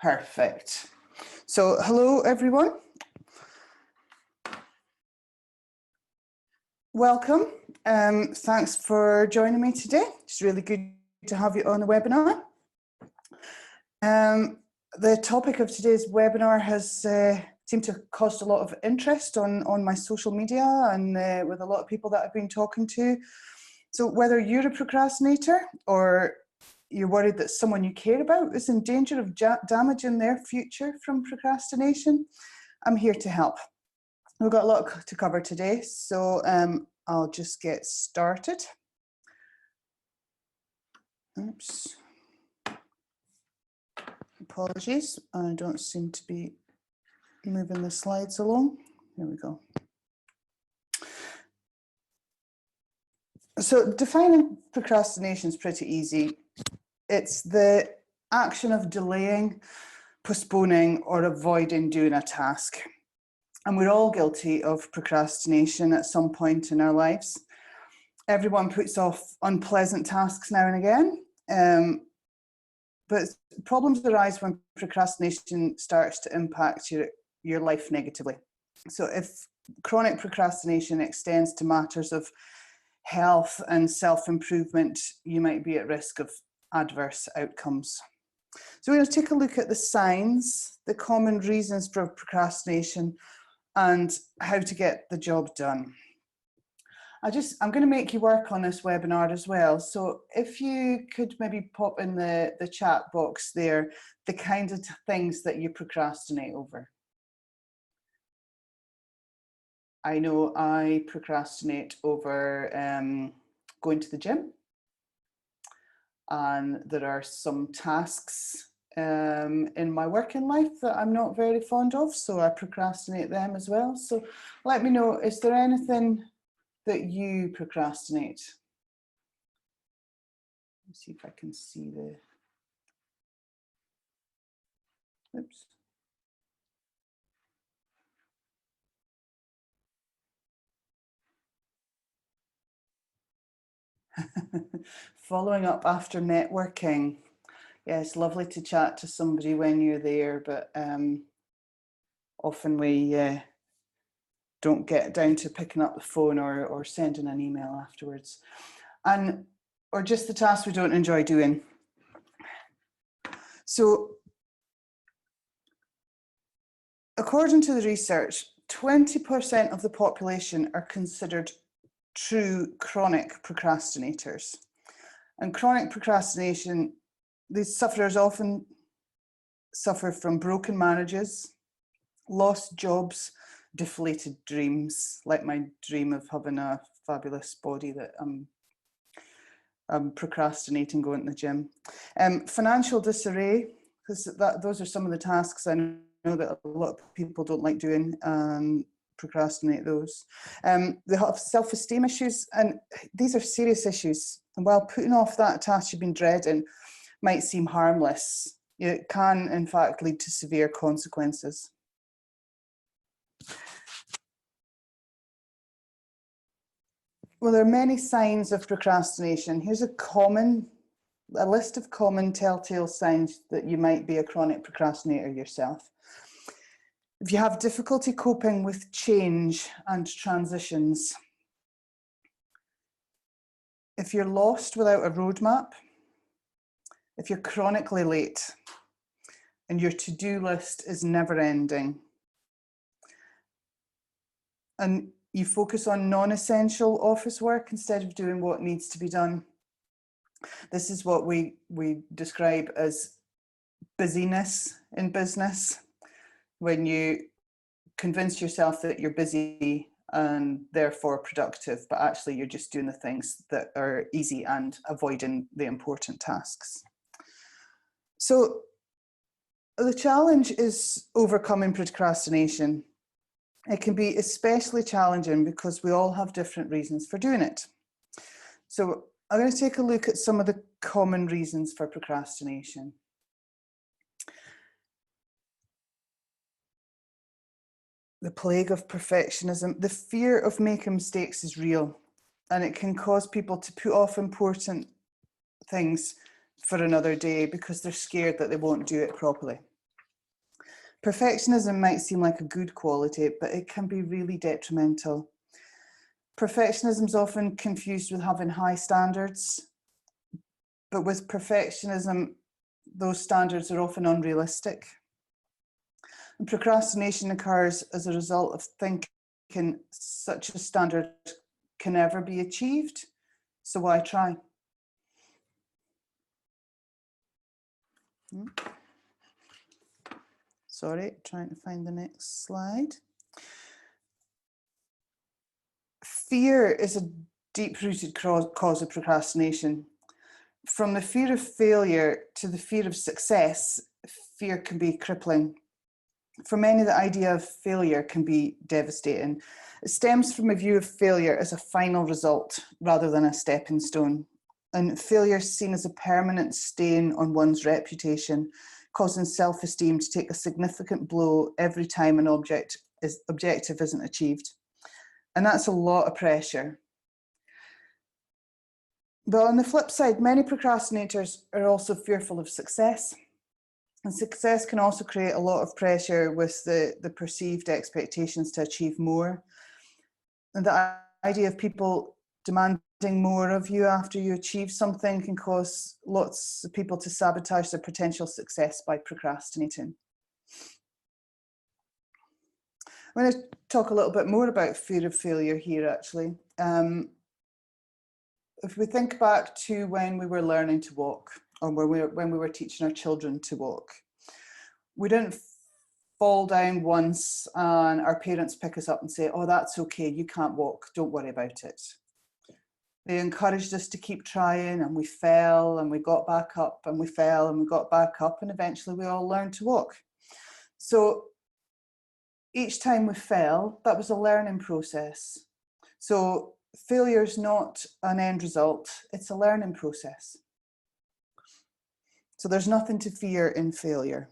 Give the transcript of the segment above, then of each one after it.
Perfect. So hello everyone. Welcome. Thanks for joining me today. It's really good to have you on the webinar. The topic of today's webinar has seemed to have caused a lot of interest on my social media and with a lot of people that I've been talking to. So whether you're a procrastinator or you're worried that someone you care about is in danger of damaging their future from procrastination, I'm here to help. We've got a lot to cover today, so I'll just get started. Oops. Apologies, I don't seem to be moving the slides along. Here we go. So defining procrastination is pretty easy. It's the action of delaying, postponing, or avoiding doing a task. And we're all guilty of procrastination at some point in our lives. Everyone puts off unpleasant tasks now and again, but problems arise when procrastination starts to impact your life negatively. So if chronic procrastination extends to matters of health and self-improvement, you might be at risk of adverse outcomes. So we're going to take a look at the signs, the common reasons for procrastination, and how to get the job done. I'm going to make you work on this webinar as well. So if you could maybe pop in the chat box there, the kind of things that you procrastinate over. I know I procrastinate over going to the gym. And there are some tasks in my working life that I'm not very fond of, so I procrastinate them as well. So let me know, is there anything that you procrastinate? Let's see if I can see the, oops. Following up after networking. Yeah, it's lovely to chat to somebody when you're there, but often we don't get down to picking up the phone or sending an email afterwards. Or just the tasks we don't enjoy doing. So according to the research, 20% of the population are considered true chronic procrastinators. And chronic procrastination, these sufferers often suffer from broken marriages, lost jobs, deflated dreams, like my dream of having a fabulous body that I'm procrastinating going to the gym. Financial disarray, because those are some of the tasks I know that a lot of people don't like doing and procrastinate those. They have self-esteem issues, and these are serious issues. And while putting off that task you've been dreading might seem harmless, it can in fact lead to severe consequences. Well, there are many signs of procrastination. Here's a list of common telltale signs that you might be a chronic procrastinator yourself. If you have difficulty coping with change and transitions, if you're lost without a roadmap, if you're chronically late and your to-do list is never ending, and you focus on non-essential office work instead of doing what needs to be done. This is what we describe as busyness in business, when you convince yourself that you're busy and therefore productive, but actually you're just doing the things that are easy and avoiding the important tasks. So the challenge is overcoming procrastination. It can be especially challenging because we all have different reasons for doing it. So I'm going to take a look at some of the common reasons for procrastination. The plague of perfectionism. The fear of making mistakes is real, and it can cause people to put off important things for another day because they're scared that they won't do it properly. Perfectionism might seem like a good quality, but it can be really detrimental. Perfectionism is often confused with having high standards, but with perfectionism, those standards are often unrealistic. And procrastination occurs as a result of thinking such a standard can never be achieved, so why try? Sorry, trying to find the next slide. Fear is a deep-rooted cause of procrastination. From the fear of failure to the fear of success, fear can be crippling. For many, the idea of failure can be devastating. It stems from a view of failure as a final result rather than a stepping stone. And failure is seen as a permanent stain on one's reputation, causing self-esteem to take a significant blow every time an objective isn't achieved. And that's a lot of pressure. But on the flip side, many procrastinators are also fearful of success. And success can also create a lot of pressure with the perceived expectations to achieve more. And the idea of people demanding more of you after you achieve something can cause lots of people to sabotage their potential success by procrastinating. I'm going to talk a little bit more about fear of failure here, actually. If we think back to when we were learning to walk, or when we were teaching our children to walk, we didn't fall down once and our parents pick us up and say, oh, that's okay, you can't walk, don't worry about it. They encouraged us to keep trying, and we fell and we got back up, and we fell and we got back up, and eventually we all learned to walk. So each time we fell, that was a learning process. So failure is not an end result, it's a learning process. So there's nothing to fear in failure.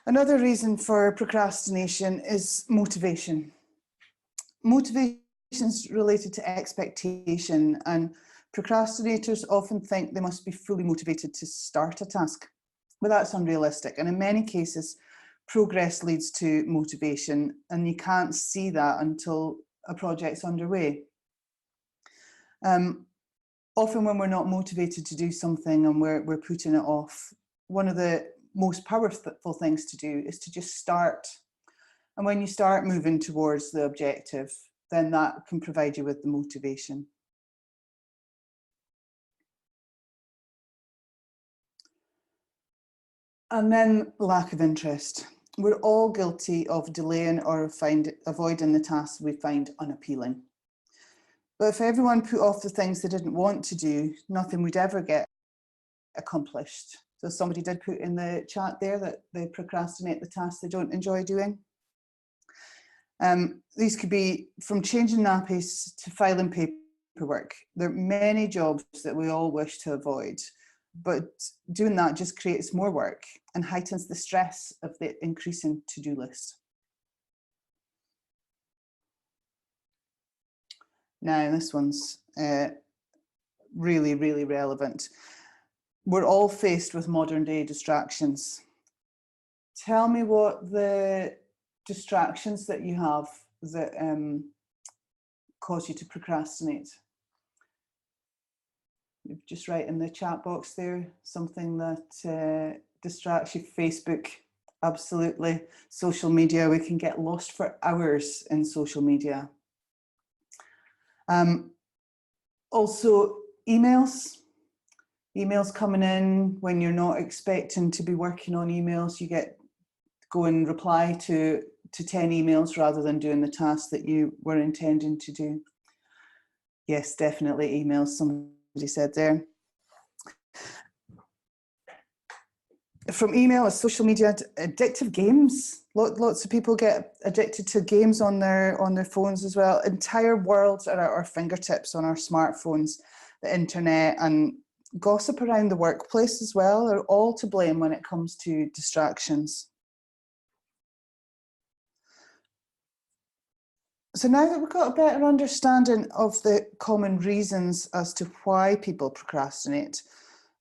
Another reason for procrastination is motivation. Motivation is related to expectation, and procrastinators often think they must be fully motivated to start a task, but that's unrealistic. And in many cases, progress leads to motivation, and you can't see that until a project's underway. Often when we're not motivated to do something and we're putting it off, one of the most powerful things to do is to just start. And when you start moving towards the objective, then that can provide you with the motivation. And then lack of interest. We're all guilty of delaying or avoiding the tasks we find unappealing. But if everyone put off the things they didn't want to do, nothing would ever get accomplished. So somebody did put in the chat there that they procrastinate the tasks they don't enjoy doing. These could be from changing nappies to filing paperwork. There are many jobs that we all wish to avoid, but doing that just creates more work and heightens the stress of the increasing to-do list. Now, this one's really, really relevant. We're all faced with modern day distractions. Tell me what the distractions that you have that cause you to procrastinate. Just write in the chat box there something that distracts you. Facebook, absolutely. Social media, we can get lost for hours in social media. Also, emails coming in when you're not expecting to be working on emails. You go and reply to 10 emails rather than doing the task that you were intending to do. Yes, definitely emails, somebody said there. From email or social media, addictive games. Lots of people get addicted to games on their phones as well. Entire worlds are at our fingertips on our smartphones. The internet and gossip around the workplace as well are all to blame when it comes to distractions. So now that we've got a better understanding of the common reasons as to why people procrastinate,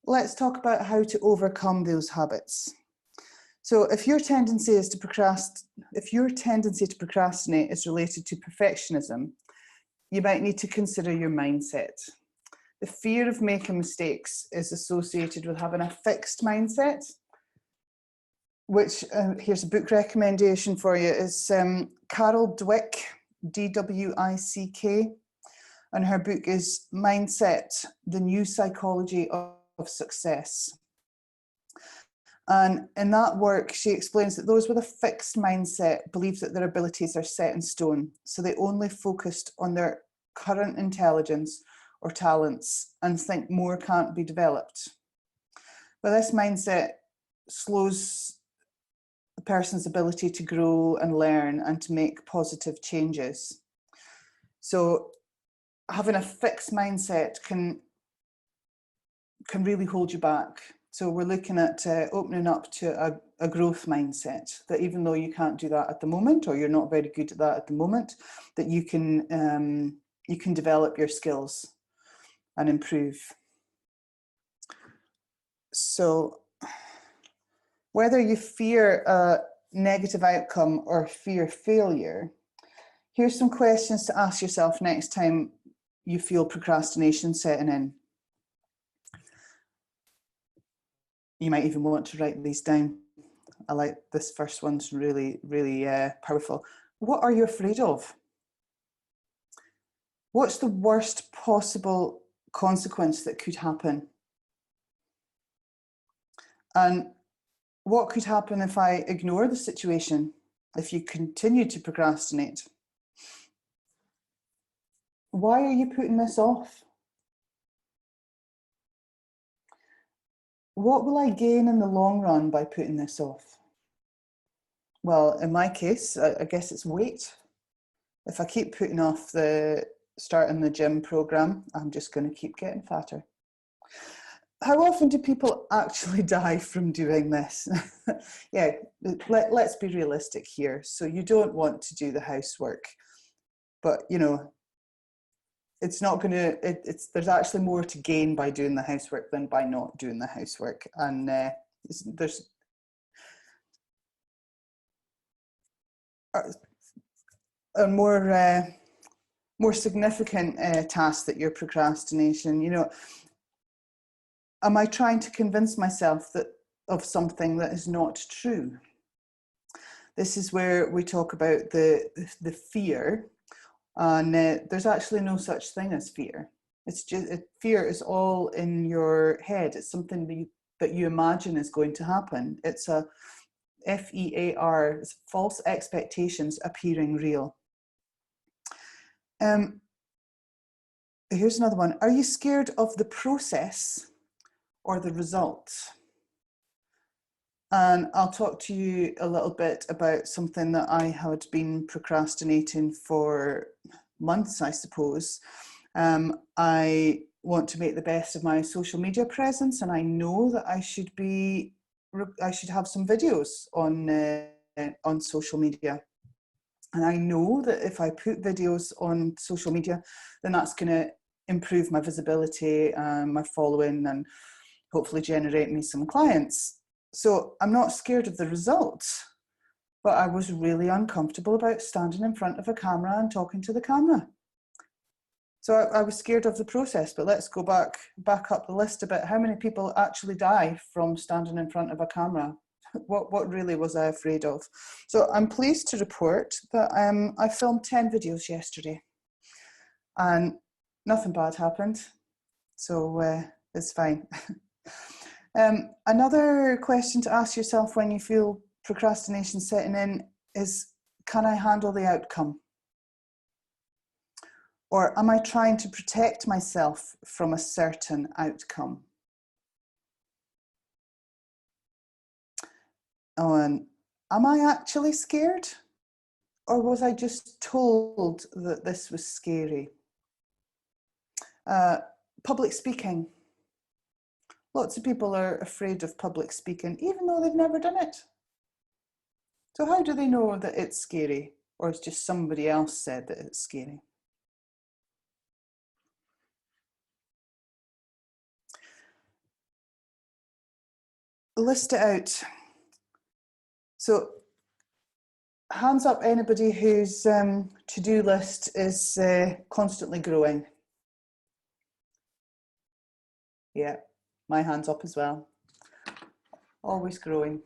let's talk about how to overcome those habits. So if your tendency to procrastinate is related to perfectionism, you might need to consider your mindset. The fear of making mistakes is associated with having a fixed mindset, which, here's a book recommendation for you, is Carol Dweck, D-W-I-C-K, and her book is Mindset, The New Psychology of Success. And in that work, she explains that those with a fixed mindset believe that their abilities are set in stone, so they only focused on their current intelligence or talents and think more can't be developed. But this mindset slows the person's ability to grow and learn and to make positive changes. So having a fixed mindset can really hold you back. So we're looking at opening up to a growth mindset, that even though you can't do that at the moment, or you're not very good at that at the moment, that you can develop your skills and improve. So whether you fear a negative outcome or fear failure, here's some questions to ask yourself next time you feel procrastination setting in. You might even want to write these down. I like this first one's really, really powerful. What are you afraid of? What's the worst possible consequence that could happen? And what could happen if I ignore the situation, if you continue to procrastinate? Why are you putting this off? What will I gain in the long run by putting this off? Well, in my case, I guess it's weight. If I keep putting off starting the gym program, I'm just going to keep getting fatter. How often do people actually die from doing this? Yeah, let's be realistic here. So you don't want to do the housework, but you know, it's not going to, there's actually more to gain by doing the housework than by not doing the housework. And there's a more significant task that you're procrastination. You know, am I trying to convince myself of something that is not true? This is where we talk about the fear, and there's actually no such thing as fear. It's just fear is all in your head. It's something that you imagine is going to happen. It's a FEAR, it's false expectations appearing real. Here's another one. Are you scared of the process or the result? And I'll talk to you a little bit about something that I had been procrastinating for months, I suppose. I want to make the best of my social media presence, and I know that I should have some videos on social media. And I know that if I put videos on social media, then that's going to improve my visibility, my following, and hopefully generate me some clients. So I'm not scared of the results, but I was really uncomfortable about standing in front of a camera and talking to the camera. So I was scared of the process, but let's go back up the list a bit. How many people actually die from standing in front of a camera? What really was I afraid of? So I'm pleased to report that I filmed 10 videos yesterday and nothing bad happened. So it's fine. Another question to ask yourself when you feel procrastination setting in is, can I handle the outcome? Or am I trying to protect myself from a certain outcome? Oh, and am I actually scared? Or was I just told that this was scary? Public speaking. Lots of people are afraid of public speaking, even though they've never done it. So how do they know that it's scary? Or it's just somebody else said that it's scary? List it out. So hands up anybody whose to-do list is constantly growing. Yeah, my hand's up as well. Always growing.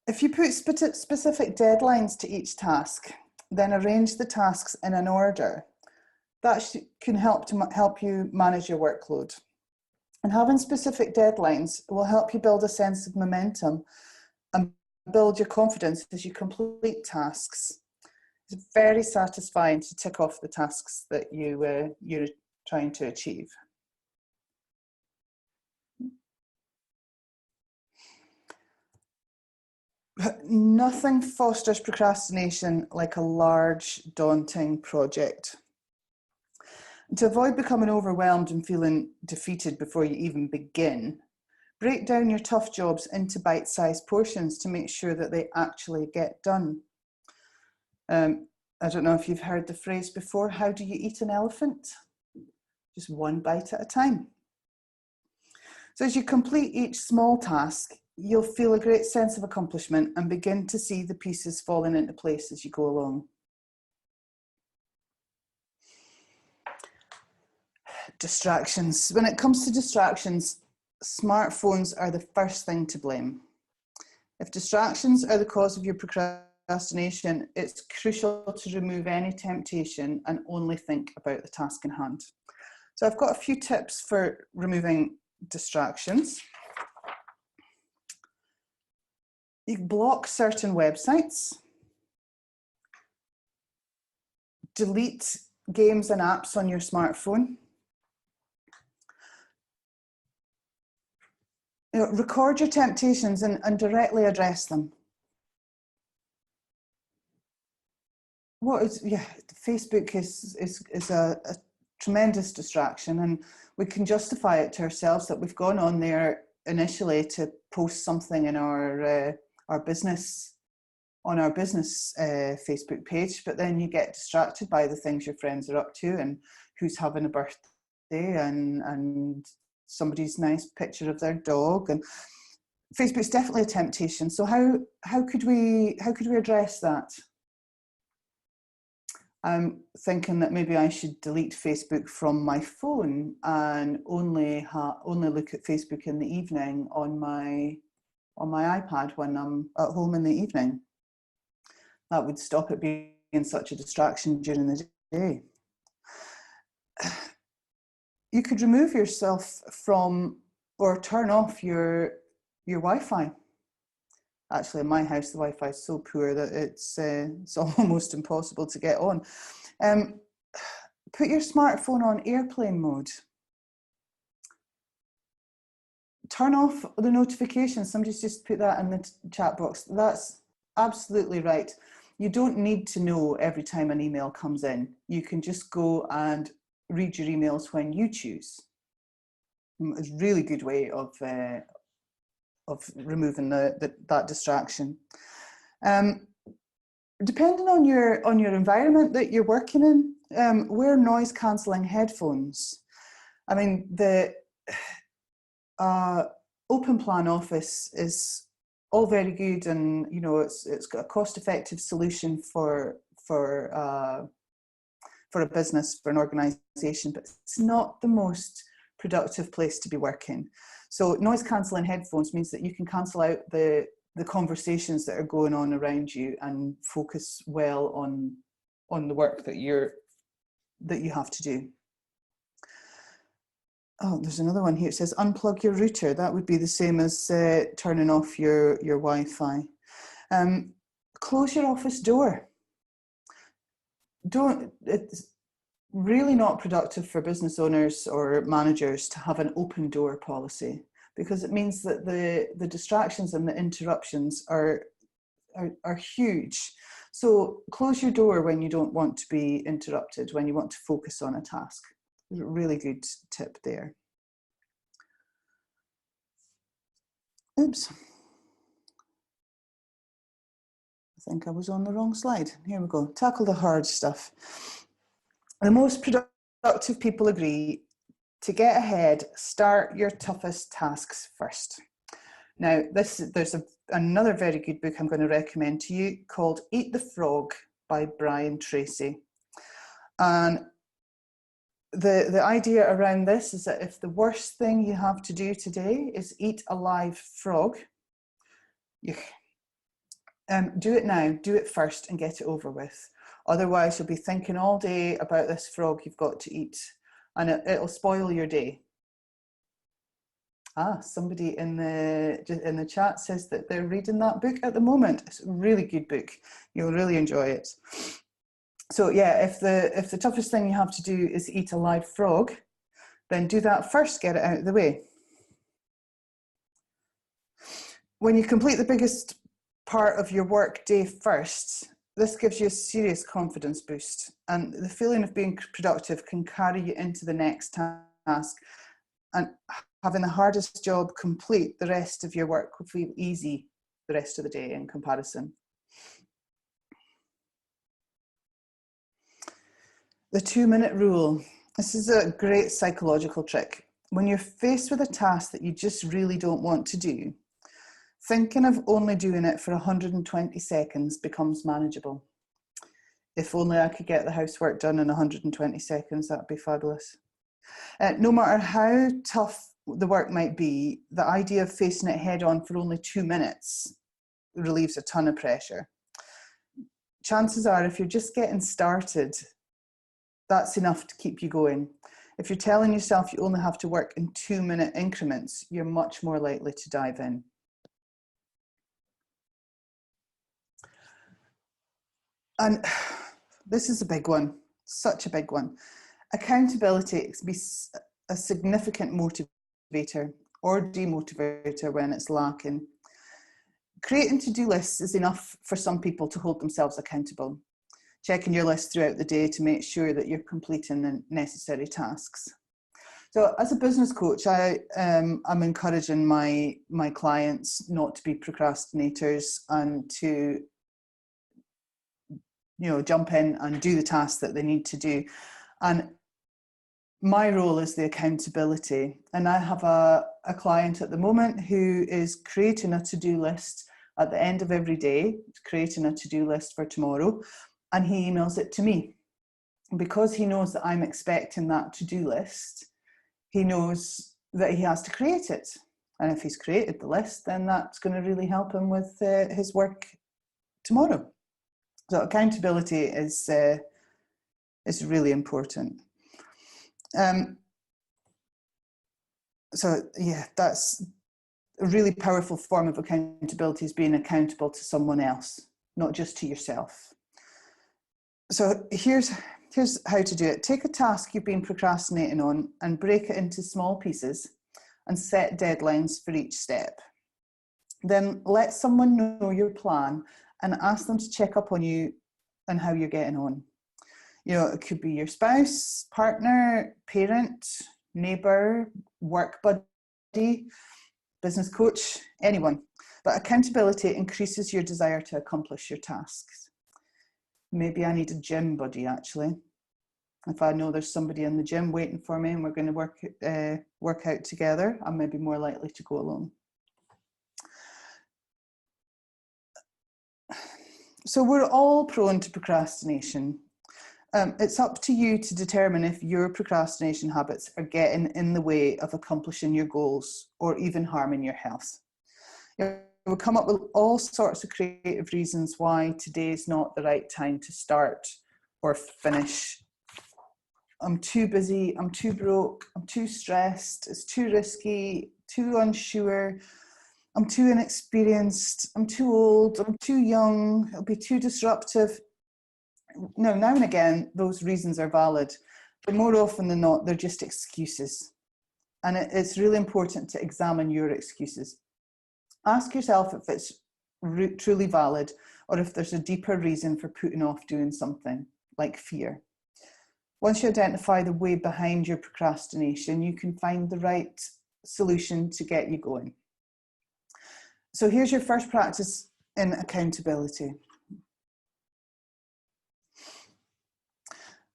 If you put specific deadlines to each task, then arrange the tasks in an order. That can help you manage your workload. And having specific deadlines will help you build a sense of momentum and build your confidence as you complete tasks. It's very satisfying to tick off the tasks that you're trying to achieve. Nothing fosters procrastination like a large, daunting project. To avoid becoming overwhelmed and feeling defeated before you even begin, break down your tough jobs into bite-sized portions to make sure that they actually get done. I don't know if you've heard the phrase before, how do you eat an elephant? Just one bite at a time. So as you complete each small task, you'll feel a great sense of accomplishment and begin to see the pieces falling into place as you go along. Distractions. When it comes to distractions, smartphones are the first thing to blame. If distractions are the cause of your procrastination, it's crucial to remove any temptation and only think about the task in hand. So I've got a few tips for removing distractions. You block certain websites, delete games and apps on your smartphone, record your temptations and directly address them. Facebook is a tremendous distraction, and we can justify it to ourselves that we've gone on there initially to post something in our business Facebook page, but then you get distracted by the things your friends are up to and who's having a birthday and somebody's nice picture of their dog, and Facebook's definitely a temptation. So how could we address that? I'm thinking that maybe I should delete Facebook from my phone and only look at Facebook in the evening on my iPad when I'm at home in the evening. That would stop it being such a distraction during the day. You could remove yourself from or turn off your Wi-Fi. Actually, in my house, the Wi-Fi is so poor that it's almost impossible to get on. Put your smartphone on airplane mode. Turn off the notifications. Somebody's just put that in the chat box. That's absolutely right. You don't need to know every time an email comes in. You can just go and read your emails when you choose. It's a really good way of removing that distraction. Depending on your environment that you're working in, wear noise cancelling headphones. I mean, the open plan office is all very good, and it's got a cost-effective solution for a business, for an organization, but it's not the most productive place to be working. So noise cancelling headphones means that you can cancel out the conversations that are going on around you and focus well on the work that you have to do. Oh, there's another one here. It says unplug your router. That would be the same as turning off your Wi-Fi. Close your office door. It's really not productive for business owners or managers to have an open door policy, because it means that the distractions and the interruptions are huge. So close your door when you don't want to be interrupted, when you want to focus on a task. Really good tip there. Oops. I think I was on the wrong slide. Here we go. Tackle the hard stuff. The most productive people agree To get ahead, start your toughest tasks first. Now, there's another very good book I'm going to recommend to you called Eat the Frog by Brian Tracy. And the idea around this is that if the worst thing you have to do today is eat a live frog, do it now, do it first and get it over with. Otherwise, you'll be thinking all day about this frog you've got to eat, and it'll spoil your day. Somebody in the chat says that they're reading that book at the moment. It's a really good book. You'll really enjoy it. So yeah, if the toughest thing you have to do is eat a live frog, then do that first, get it out of the way. When you complete the biggest part of your work day first, this gives you a serious confidence boost, and the feeling of being productive can carry you into the next task, and having the hardest job complete, the rest of your work will feel easy the rest of the day in comparison. The 2-minute rule. This is a great psychological trick. When you're faced with a task that you just really don't want to do, thinking of only doing it for 120 seconds becomes manageable. If only I could get the housework done in 120 seconds, that'd be fabulous. No matter how tough the work might be, the idea of facing it head on for only 2 minutes relieves a ton of pressure. Chances are, if you're just getting started, that's enough to keep you going. If you're telling yourself you only have to work in 2-minute increments, you're much more likely to dive in. And this is a big one, such a big one. Accountability can be a significant motivator or demotivator when it's lacking. Creating to-do lists is enough for some people to hold themselves accountable. Checking your list throughout the day to make sure that you're completing the necessary tasks. So as a business coach, I'm encouraging my clients not to be procrastinators and to jump in and do the tasks that they need to do. And my role is the accountability. And I have a client at the moment who is creating a to-do list at the end of every day, creating a to-do list for tomorrow, and he emails it to me. And because he knows that I'm expecting that to-do list, he knows that he has to create it. And if he's created the list, then that's going to really help him with his work tomorrow. So accountability is really important. So yeah, that's a really powerful form of accountability, is being accountable to someone else, not just to yourself. So here's how to do it. Take a task you've been procrastinating on and break it into small pieces and set deadlines for each step. Then let someone know your plan and ask them to check up on you and how you're getting on. It could be your spouse, partner, parent, neighbour, work buddy, business coach, anyone. But accountability increases your desire to accomplish your tasks. Maybe I need a gym buddy, actually. If I know there's somebody in the gym waiting for me and we're going to work out together, I'm maybe more likely to go alone. So we're all prone to procrastination. It's up to you to determine if your procrastination habits are getting in the way of accomplishing your goals or even harming your health. We'll come up with all sorts of creative reasons why today is not the right time to start or finish. I'm too busy, I'm too broke, I'm too stressed, it's too risky, too unsure, I'm too inexperienced, I'm too old, I'm too young, it'll be too disruptive. Now and again, those reasons are valid, but more often than not, they're just excuses. And it's really important to examine your excuses. Ask yourself if it's truly valid or if there's a deeper reason for putting off doing something, like fear. Once you identify the way behind your procrastination, you can find the right solution to get you going. So here's your first practice in accountability.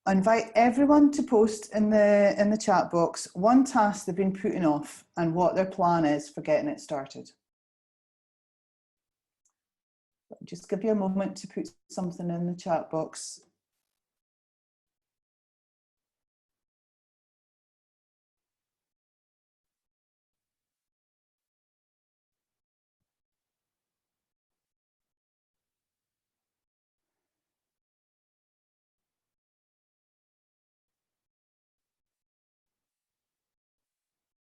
I invite everyone to post in the chat box one task they've been putting off and what their plan is for getting it started. Just give you a moment to put something in the chat box.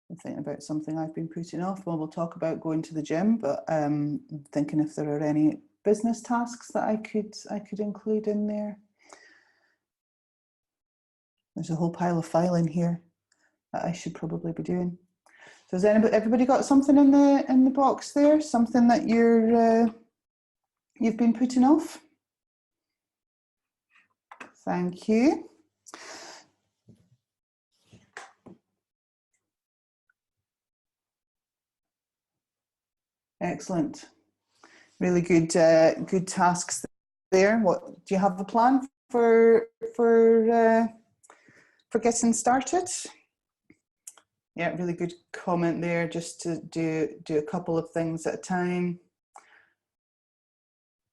I'm thinking about something I've been putting off. Well, we'll talk about going to the gym, but I'm thinking if there are any business tasks that I could include in there. There's a whole pile of filing here that I should probably be doing. So has everybody got something in the box there? Something that you've been putting off? Thank you. Excellent. Really good good tasks there. What do you have a plan for getting started? Yeah, really good comment there, just to do a couple of things at a time.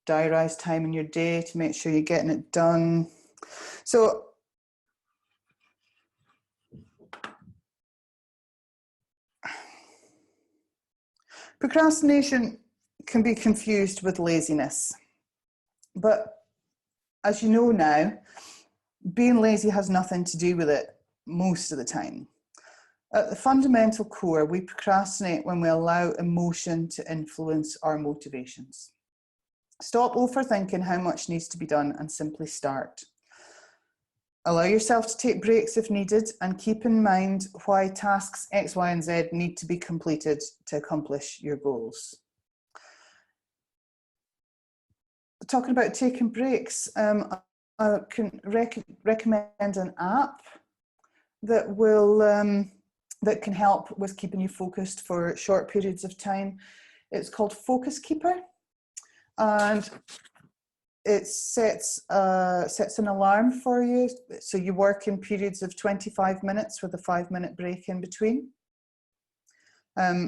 Diarise time in your day to make sure you're getting it done. So procrastination can be confused with laziness, but as you know now, being lazy has nothing to do with it most of the time. At the fundamental core, we procrastinate when we allow emotion to influence our motivations. Stop overthinking how much needs to be done and simply start. Allow yourself to take breaks if needed, and keep in mind why tasks X, Y, and Z need to be completed to accomplish your goals. Talking about taking breaks, I can recommend an app that will that can help with keeping you focused for short periods of time. It's called Focus Keeper, and it sets an alarm for you. So you work in periods of 25 minutes with a 5-minute break in between.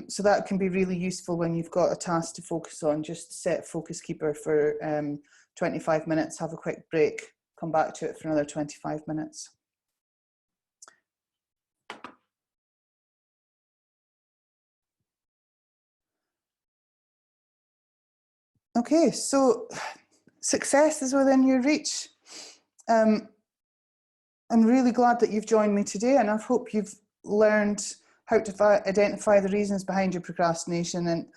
So that can be really useful when you've got a task to focus on. Just set Focus Keeper for 25 minutes, have a quick break, come back to it for another 25 minutes. Okay, so success is within your reach. I'm really glad that you've joined me today, and I hope you've learned how to identify the reasons behind your procrastination and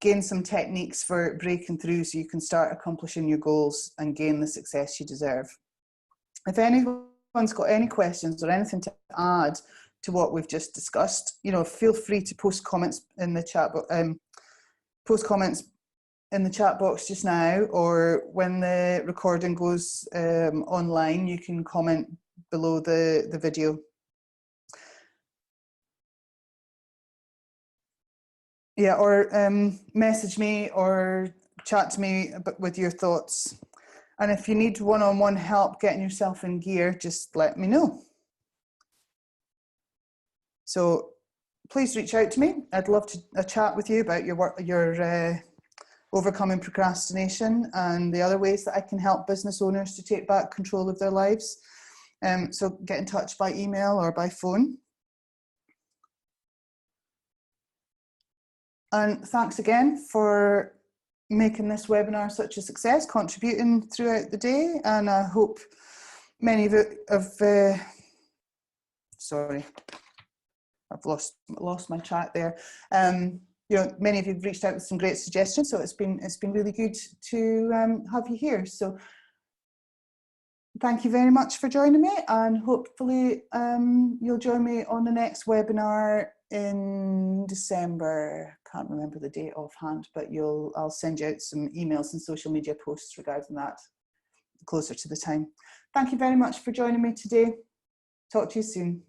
gain some techniques for breaking through so you can start accomplishing your goals and gain the success you deserve. If anyone's got any questions or anything to add to what we've just discussed, feel free to post comments in the chat box just now, or when the recording goes online, you can comment below the video. Yeah, or message me or chat to me with your thoughts. And if you need one-on-one help getting yourself in gear, just let me know. So please reach out to me. I'd love to chat with you about your overcoming procrastination and the other ways that I can help business owners to take back control of their lives. So get in touch by email or by phone. And thanks again for making this webinar such a success, contributing throughout the day. And I hope many of you have, sorry, I've lost my chat there. Many of you have reached out with some great suggestions, so it's been really good to have you here. So thank you very much for joining me, and hopefully you'll join me on the next webinar in December. Can't remember the date offhand, but I'll send you out some emails and social media posts regarding that closer to the time. Thank you very much for joining me today. Talk to you soon.